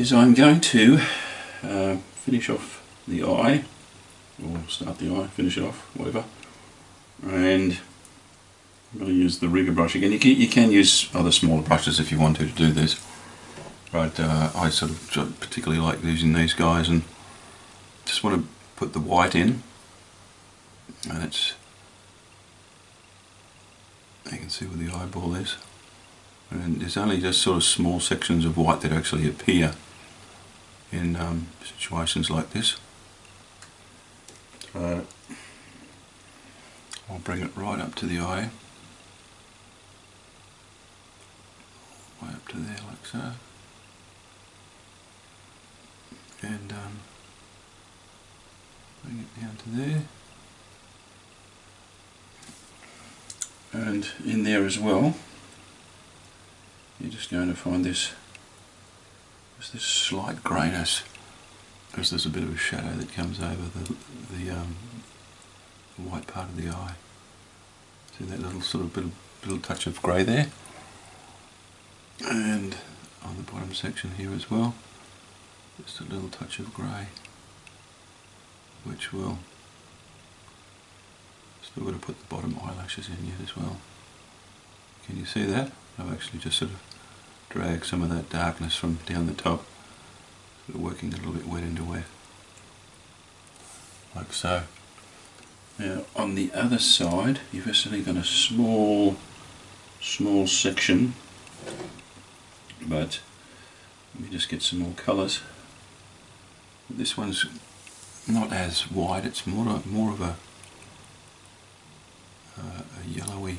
is I'm going to finish off the eye, or start the eye, finish it off, whatever, and I'm going to use the rigger brush again. You can use other smaller brushes if you want to do this, but I sort of particularly like using these guys, and just want to put the white in, and it's, you can see where the eyeball is, and there's only just sort of small sections of white that actually appear in situations like this. So I'll bring it right up to the eye, way up to there like so, and bring it down to there, and in there as well you're just going to find this, just this slight greyness, because there's a bit of a shadow that comes over the white part of the eye. See that little sort of little touch of grey there, and on the bottom section here as well, just a little touch of grey, which will, still got to put the bottom eyelashes in yet as well. Can you see that? I've actually just sort of dragged some of that darkness from down the top, sort of working a little bit wet into wet, like so. Now on the other side you've actually got a small section, but let me just get some more colours. This one's not as white, it's more of a yellowy,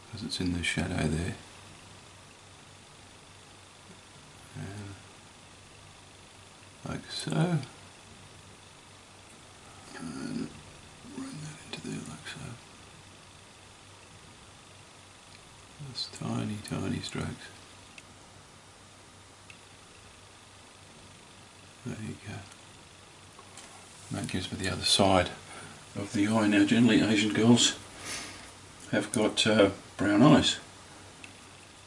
because it's in the shadow there. And like so, and run that into there like so. Just tiny strokes. There you go. And that gives me the other side of the eye. Now generally Asian girls have got brown eyes,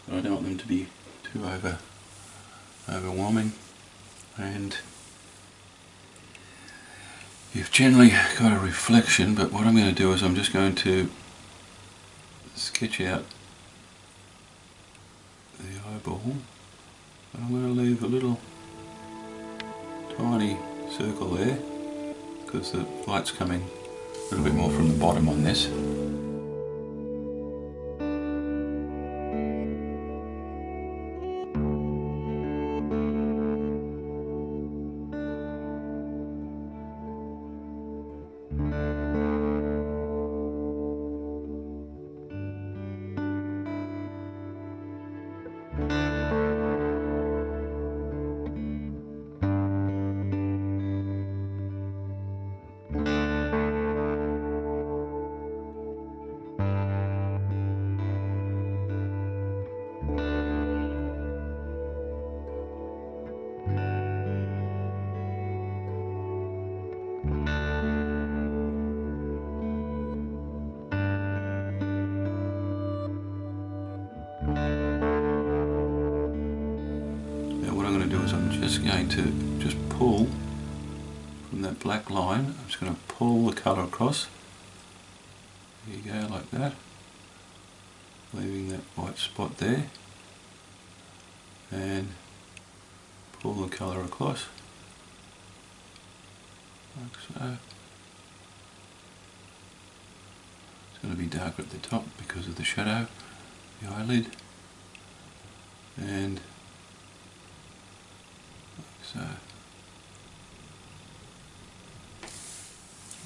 but I don't want them to be too overwhelming, and you've generally got a reflection, but what I'm going to do is I'm just going to sketch out the eyeball. I'm going to leave a little tiny circle there, because the light's coming a little bit more from the bottom on this. I'm just going to pull from that black line. I'm just going to pull the colour across. There you go, like that, leaving that white spot there, and pull the colour across like so. It's going to be darker at the top because of the shadow, the eyelid, and so a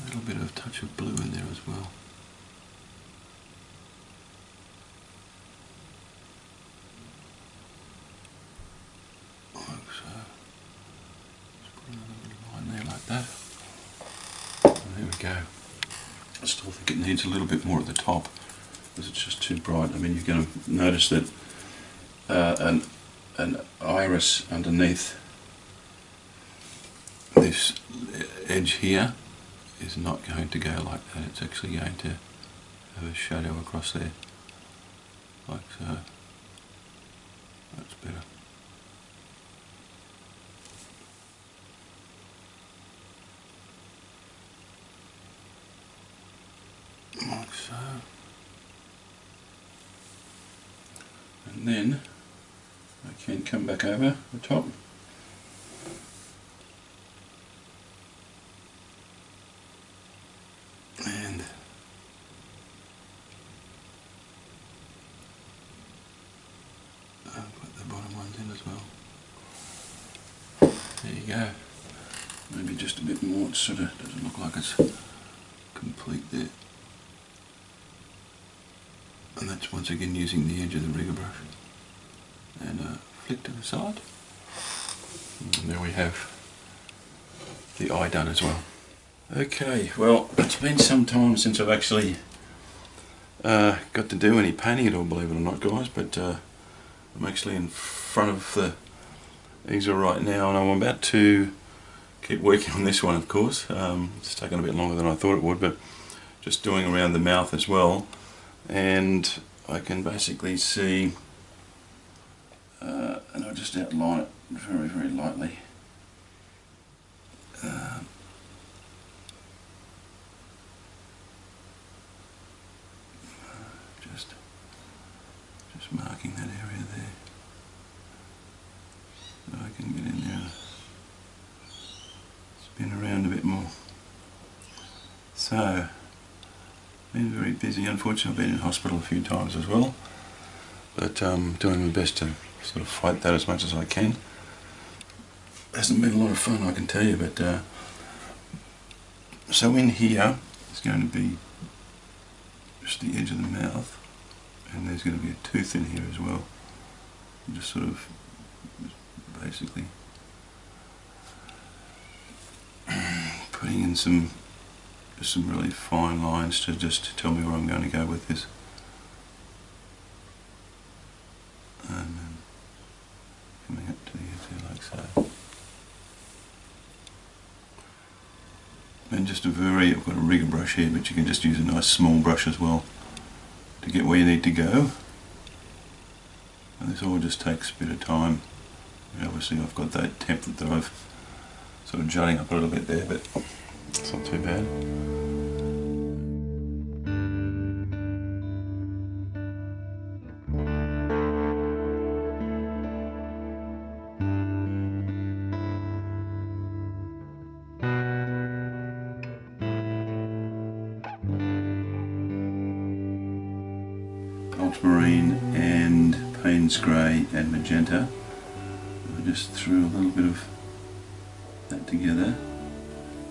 little bit of touch of blue in there as well. Like so. Just put another little line there like that. And there we go. I still think it needs a little bit more at the top because it's just too bright. I mean, you're going to notice that an iris underneath this edge here is not going to go like that. It's actually going to have a shadow across there, like so. That's better. like so. And then I can come back over the top. And I'll put the bottom ones in as well. There you go. Maybe just a bit more. It sort of doesn't look like it's complete there. And that's once again using the edge of the rigger brush. And flick to the side. And there we have the eye done as well. Okay, well, it's been some time since I've actually got to do any painting at all, believe it or not, guys, but I'm actually in front of the easel right now, and I'm about to keep working on this one, of course. It's taken a bit longer than I thought it would, but just doing around the mouth as well, and I can basically see, and I'll just outline it very, very lightly. Just marking that area there, so I can get in there and spin around a bit more. So, been very busy. Unfortunately, I've been in hospital a few times as well, but doing my best to sort of fight that as much as I can. Hasn't been a lot of fun, I can tell you, but so in here is going to be just the edge of the mouth, and there's going to be a tooth in here as well. I'm just sort of basically putting in some really fine lines to just tell me where I'm going to go with this. And then coming up to the edge there like so. And just I've got a rigger brush here, but you can just use a nice small brush as well to get where you need to go. And this all just takes a bit of time. And obviously I've got that template that I've sort of jutting up a little bit there, but it's not too bad. Ultramarine and Payne's grey and Magenta. I just threw a little bit of that together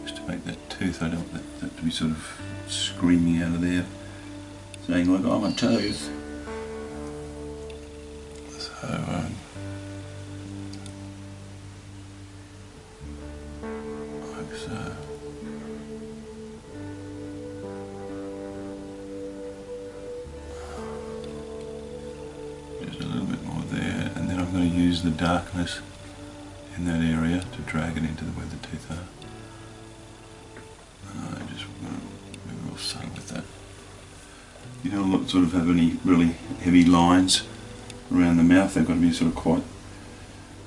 just to make that tooth. I don't want that to be sort of screaming out of there, saying like, "I'm a tooth." So like so. Just a little bit more there, and then I'm going to use the darkness in that area to drag it into where the teeth are. I just want to be real subtle with that. You don't want to sort of have any really heavy lines around the mouth. They've got to be sort of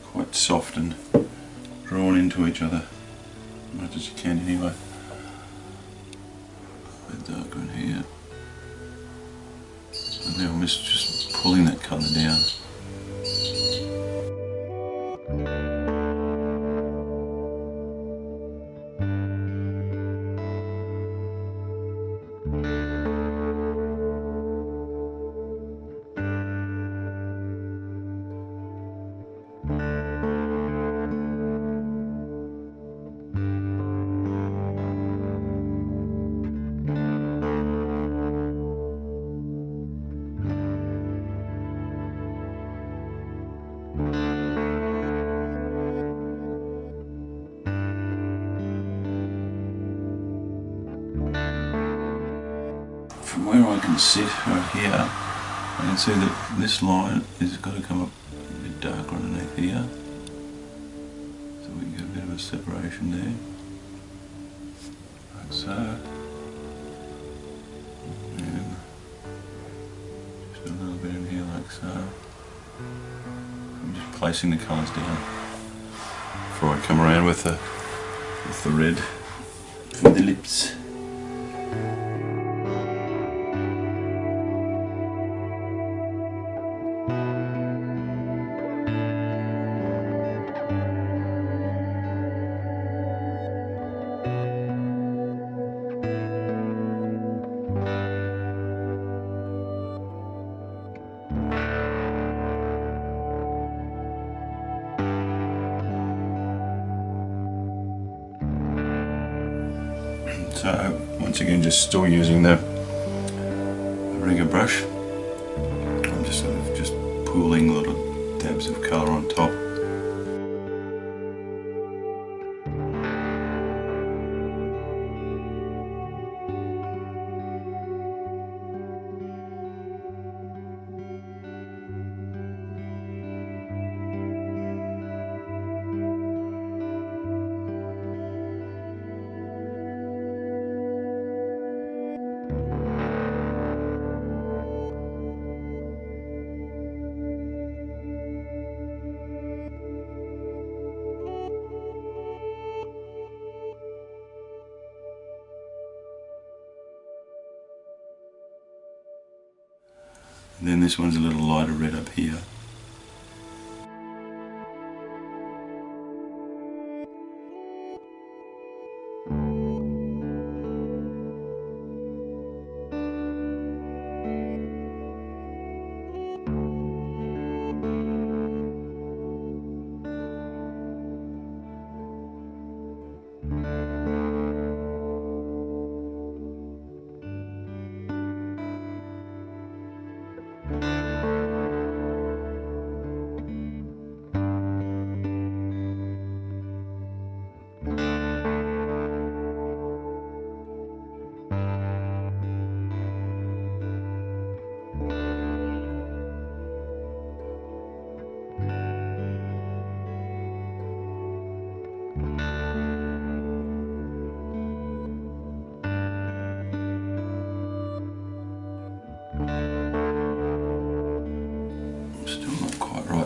quite soft and drawn into each other as much as you can anyway. A bit darker in here. And then I'm just pulling that colour down. From where I can sit right here, I can see that this line has got to come up a bit darker underneath here, so we can get a bit of a separation there, like so, and just a little bit in here like so. I'm just placing the colours down before I come around with the red for the lips. So once again, just still using the rigger brush. I'm just sort of just pooling little dabs of colour on top. And then this one's a little lighter red up here.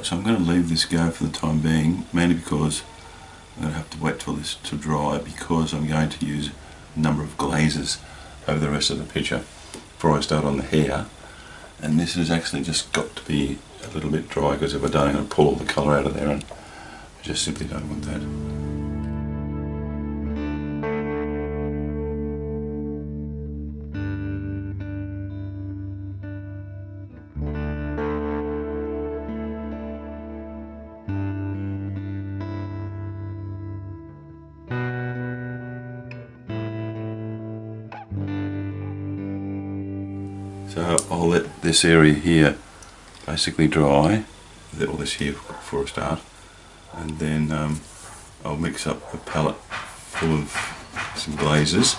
So I'm going to leave this go for the time being, mainly because I'm going to have to wait till this to dry, because I'm going to use a number of glazes over the rest of the picture before I start on the hair. And this has actually just got to be a little bit dry, because if I don't, I'm going to pull all the colour out of there, and I just simply don't want that. So I'll let this area here basically dry, all this here for a start, and then I'll mix up a palette full of some glazes,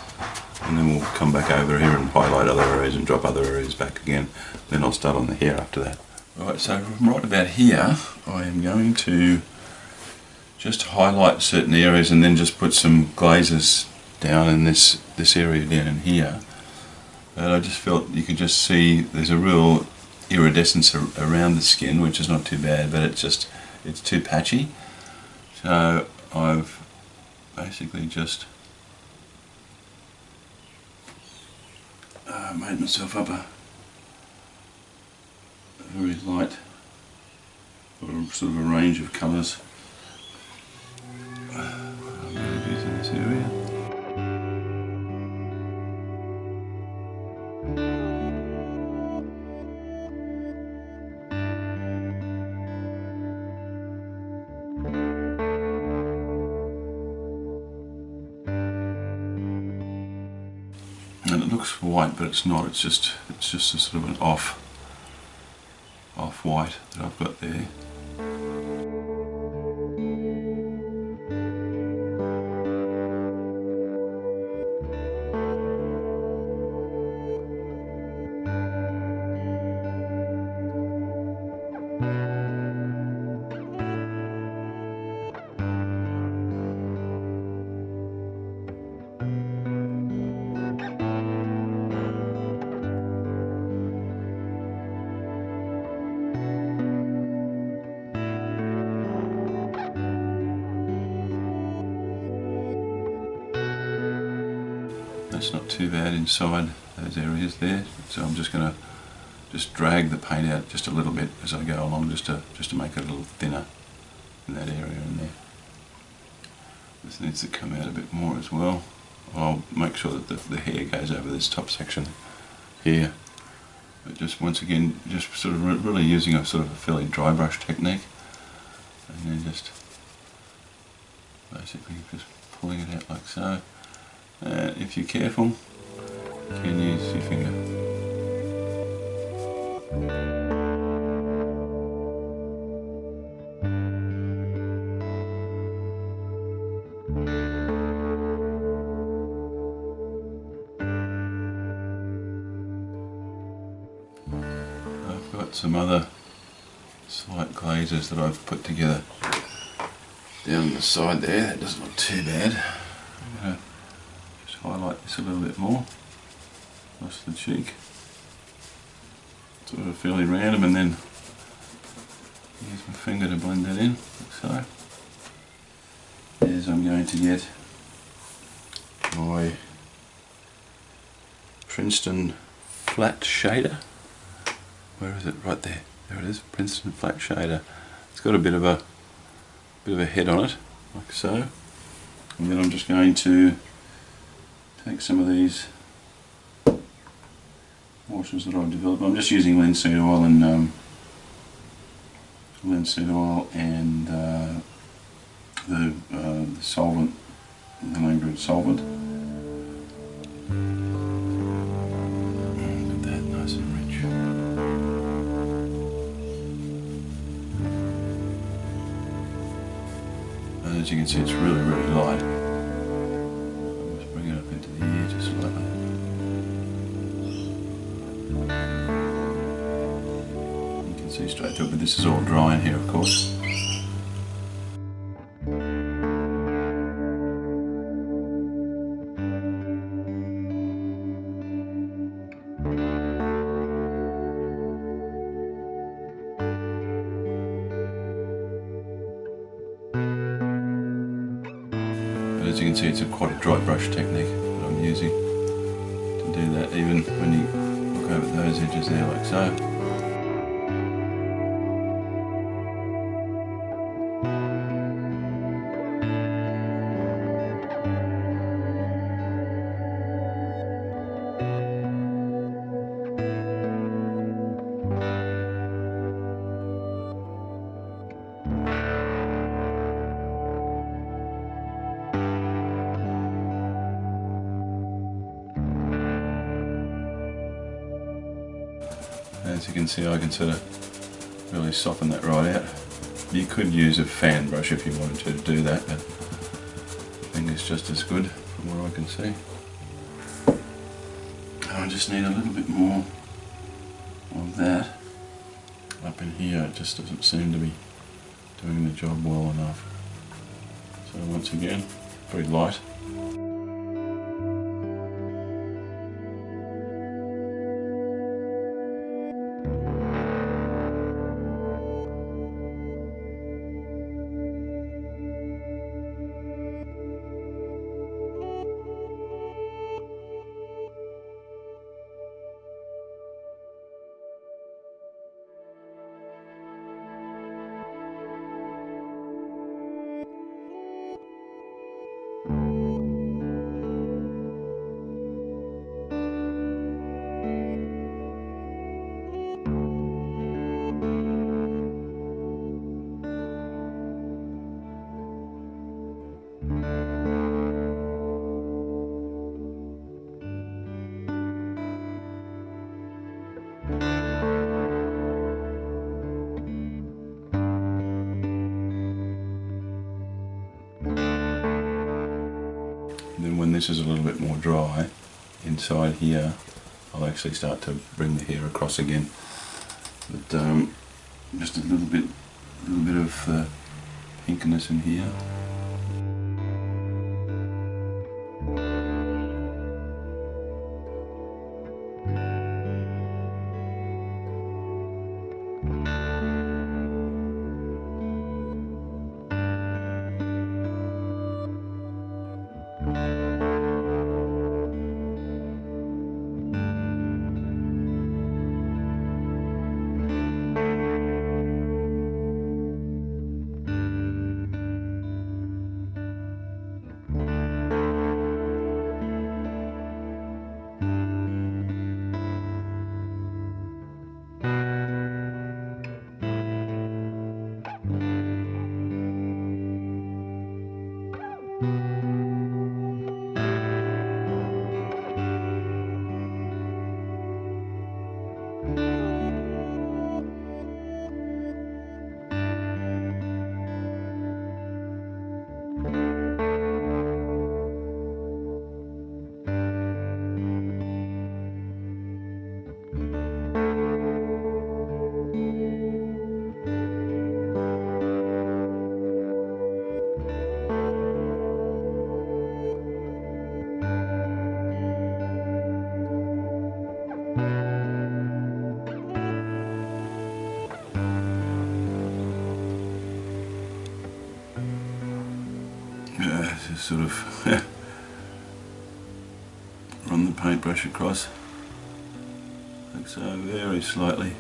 and then we'll come back over here and highlight other areas and drop other areas back again. Then I'll start on the hair after that. Right, so from right about here I am going to just highlight certain areas and then just put some glazes down in this area down in here. And I just felt you could just see there's a real iridescence around the skin, which is not too bad, but it's too patchy. So I've basically just made myself up a very light, or sort of a range of colours. I'm going to use in this area. And it looks white, but it's not. It's just a sort of an off white that I've got there. That's not too bad inside those areas there, so I'm just going to drag the paint out just a little bit as I go along, just to make it a little thinner in that area in there. This needs to come out a bit more as well. I'll make sure that the hair goes over this top section here. But just once again, just sort of really using a sort of a fairly dry brush technique, and then just basically just pulling it out like so. if you're careful, you can use your finger. I've got some other slight glazes that I've put together down the side there. That doesn't look too bad. I'm going to just highlight this a little bit more across the cheek. Sort of fairly random, and then use my finger to blend that in, like so. As I'm going to get my Princeton flat shader. Where is it? Right there. There it is. Princeton flat shader. It's got a bit of a head on it, like so. And then I'm just going to take some of these washes that I've developed. I'm just using linseed oil and the solvent, the Umber solvent. Get that nice and rich. And as you can see, it's really, really light. I'll just bring it up into the ear just slightly. You can see straight through it, but this is all dry in here, of course. As you can see, it's quite a dry brush technique that I'm using to do that, even when you look over those edges there, like so. As you can see, I can sort of really soften that right out. You could use a fan brush if you wanted to do that, but I think it's just as good from what I can see. I just need a little bit more of that up in here. It just doesn't seem to be doing the job well enough. So once again, very light. Then when this is a little bit more dry inside here, I'll actually start to bring the hair across again. But just a little bit of pinkiness in here. just sort of run the paintbrush across, like so, very slightly,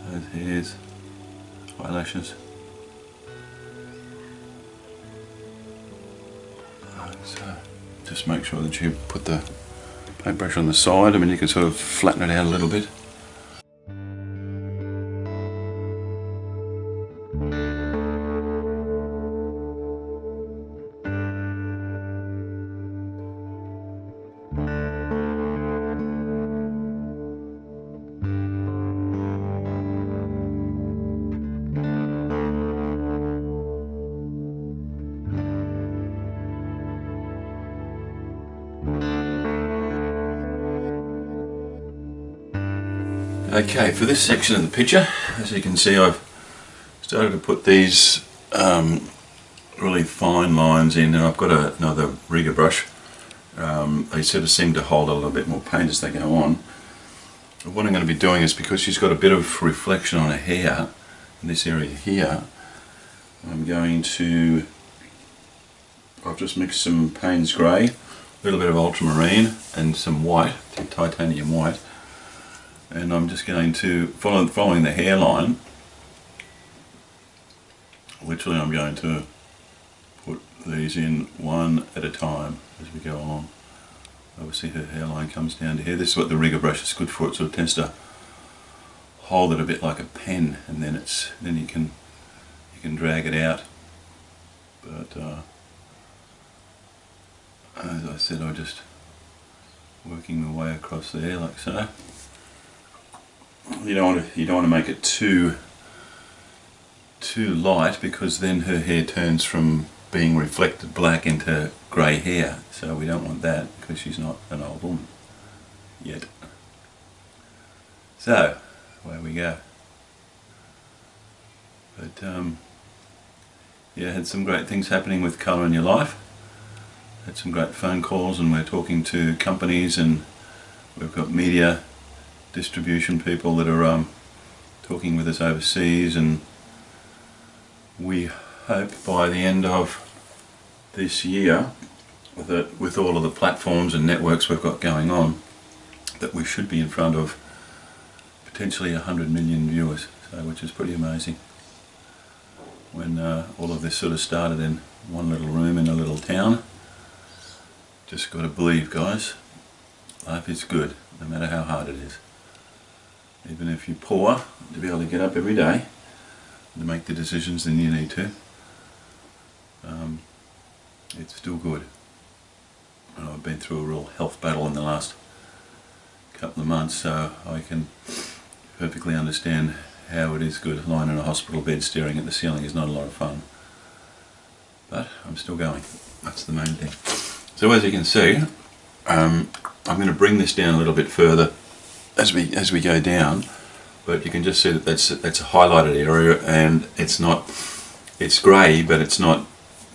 those hairs, eyelashes. Like so. Just make sure that you put the paintbrush on the side. I mean, you can sort of flatten it out a little bit. Okay, for this section of the picture, as you can see, I've started to put these really fine lines in, and I've got another rigger brush. They sort of seem to hold a little bit more paint as they go on. But what I'm going to be doing is, because she's got a bit of reflection on her hair in this area here, I'm going to, I've just mixed some Payne's grey, a little bit of ultramarine and some white, titanium white. And I'm just going to, following the hairline, literally I'm going to put these in one at a time as we go along. Obviously her hairline comes down to here. This is what the rigger brush is good for. It sort of tends to hold it a bit like a pen, and then you can drag it out. But as I said, I'm just working my way across there like so. You don't want to make it too light, because then her hair turns from being reflected black into grey hair. So we don't want that, because she's not an old woman yet. So away we go. But yeah, had some great things happening with Colour in Your Life. Had some great phone calls, and we're talking to companies, and we've got media distribution people that are talking with us overseas, and we hope by the end of this year, that with all of the platforms and networks we've got going on, that we should be in front of potentially 100 million viewers, so, which is pretty amazing. When all of this sort of started in one little room in a little town, just got to believe, guys, life is good, no matter how hard it is. Even if you're poor, to be able to get up every day and to make the decisions that you need to, it's still good. And I've been through a real health battle in the last couple of months, so I can perfectly understand how it is good. Lying in a hospital bed staring at the ceiling is not a lot of fun. But I'm still going. That's the main thing. So as you can see, I'm going to bring this down a little bit further as we go down, but you can just see that that's a highlighted area, and it's grey, but it's not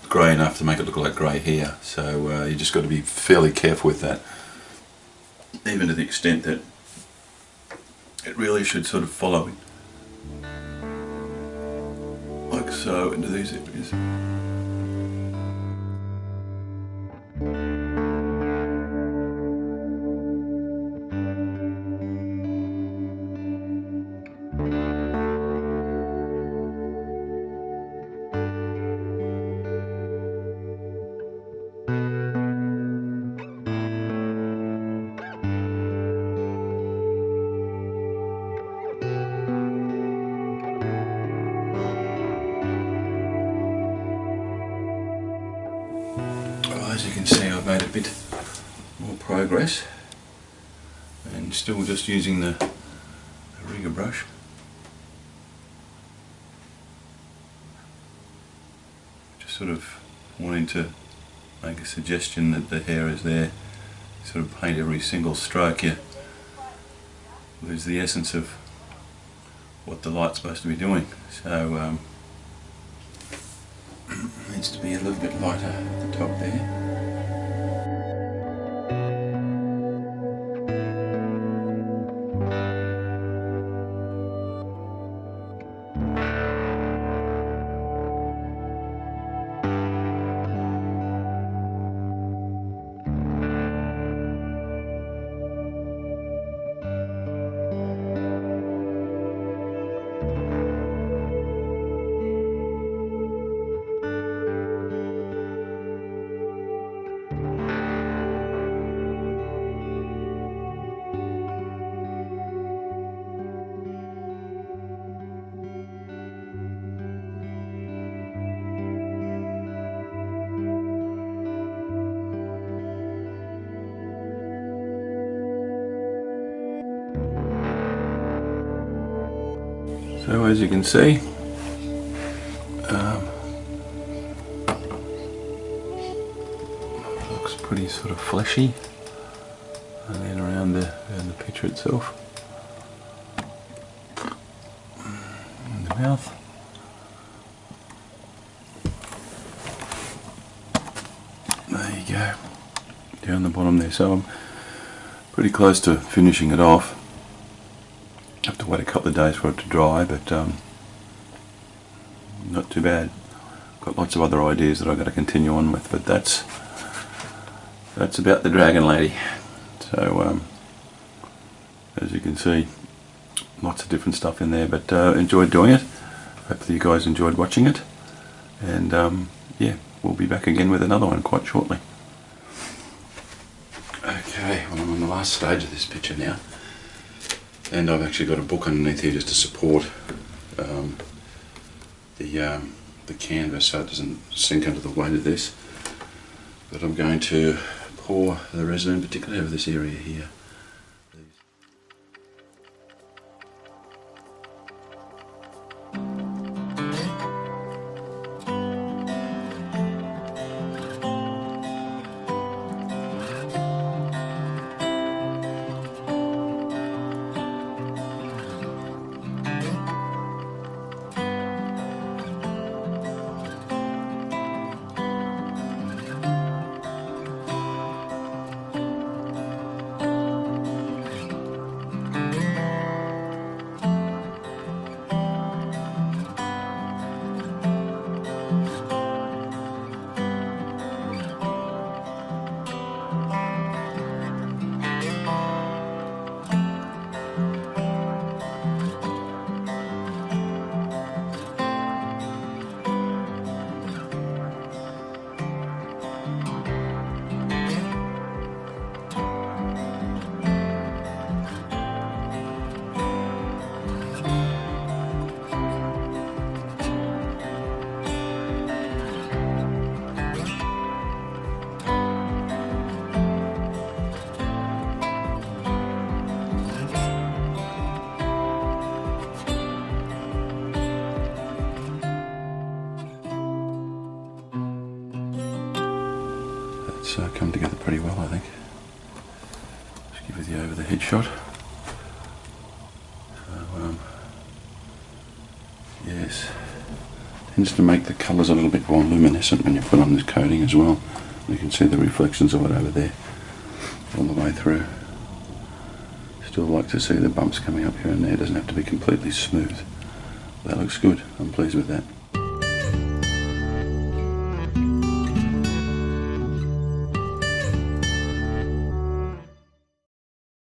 grey enough to make it look like grey hair. So you just got to be fairly careful with that, even to the extent that it really should sort of follow it, like so, into these areas. As you can see, I've made a bit more progress, and still just using the rigger brush. Just sort of wanting to make a suggestion that the hair is there. Sort of paint every single stroke, you lose the essence of what the light's supposed to be doing. So it needs to be a little bit lighter at the top there. So as you can see, looks pretty sort of fleshy, and then around the picture itself, and the mouth. There you go, down the bottom there. So I'm pretty close to finishing it off. Have to wait a couple of days for it to dry, but not too bad. Got lots of other ideas that I've got to continue on with, but that's about the dragon lady. So as you can see, lots of different stuff in there, but enjoyed doing it. Hopefully you guys enjoyed watching it, and yeah, we'll be back again with another one quite shortly. Okay, well, I'm on the last stage of this picture now, and I've actually got a book underneath here just to support the canvas so it doesn't sink under the weight of this. But I'm going to pour the resin, particularly over this area here. Come together pretty well, I think. Just give you the over the head shot. So, yes, tends to make the colours a little bit more luminescent when you put on this coating as well. You can see the reflections of it over there all the way through. Still like to see the bumps coming up here and there. It doesn't have to be completely smooth. That looks good. I'm pleased with that.